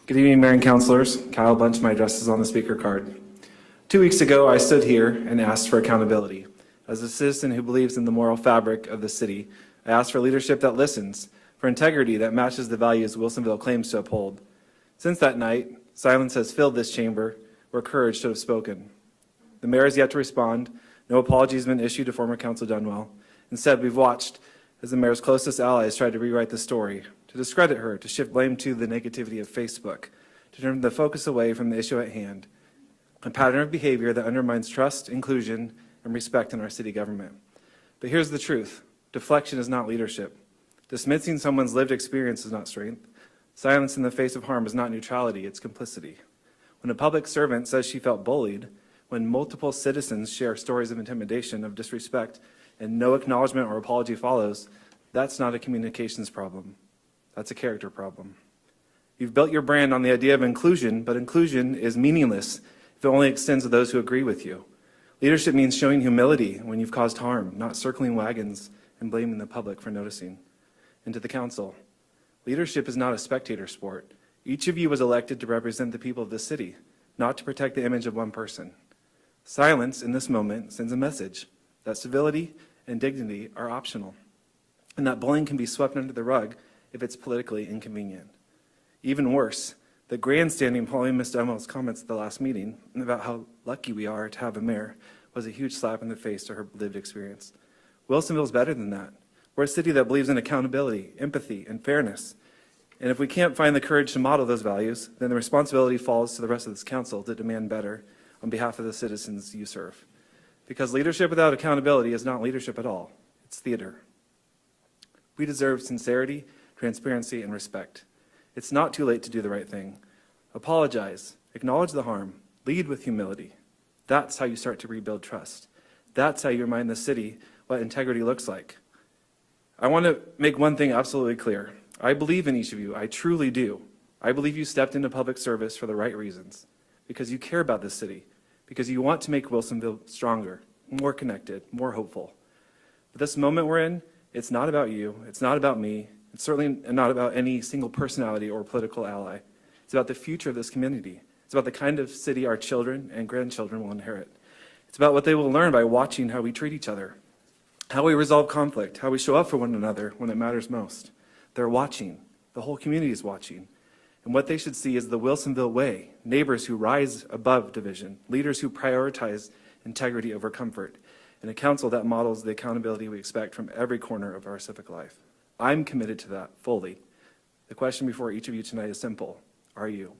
Good evening, Mayor and Councilors. Kyle Bunch, my address is on the speaker card. 2 weeks ago, I stood here and asked for accountability. As a citizen who believes in the moral fabric of the city, I asked for leadership that listens, for integrity that matches the values Wilsonville claims to uphold. Since that night, silence has filled this chamber where courage should have spoken. The mayor has yet to respond. No apology has been issued to former Councilor Dunwell. Instead, we've watched as the mayor's closest allies tried to rewrite the story, to discredit her, to shift blame to the negativity of Facebook, to turn the focus away from the issue at hand, a pattern of behavior that undermines trust, inclusion, and respect in our city government. But here's the truth. Deflection is not leadership. Dismissing someone's lived experience is not strength. Silence in the face of harm is not neutrality, it's complicity. When a public servant says she felt bullied, when multiple citizens share stories of intimidation, of disrespect, and no acknowledgement or apology follows, that's not a communications problem. That's a character problem. You've built your brand on the idea of inclusion, but inclusion is meaningless if it only extends to those who agree with you. Leadership means showing humility when you've caused harm, not circling wagons and blaming the public for noticing. And to the council, leadership is not a spectator sport. Each of you was elected to represent the people of this city, not to protect the image of one person. Silence in this moment sends a message that civility and dignity are optional, and that bullying can be swept under the rug if it's politically inconvenient. Even worse, the grandstanding following Ms. Dunwell's comments at the last meeting about how lucky we are to have a mayor was a huge slap in the face to her lived experience. Wilsonville is better than that. We're a city that believes in accountability, empathy, and fairness. And if we can't find the courage to model those values, then the responsibility falls to the rest of this council to demand better on behalf of the citizens you serve. Because leadership without accountability is not leadership at all. It's theater. We deserve sincerity, transparency, and respect. It's not too late to do the right thing. Apologize, acknowledge the harm, lead with humility. That's how you start to rebuild trust. That's how you remind the city what integrity looks like. I want to make one thing absolutely clear. I believe in each of you. I truly do. I believe you stepped into public service for the right reasons, because you care about this city, because you want to make Wilsonville stronger, more connected, more hopeful. But this moment we're in, it's not about you. It's not about me. It's certainly not about any single personality or political ally. It's about the future of this community. It's about the kind of city our children and grandchildren will inherit. It's about what they will learn by watching how we treat each other, how we resolve conflict, how we show up for one another when it matters most. They're watching. The whole community is watching. And what they should see is the Wilsonville way, neighbors who rise above division, leaders who prioritize integrity over comfort, and a council that models the accountability we expect from every corner of our civic life. I'm committed to that fully. The question before each of you tonight is simple. Are you?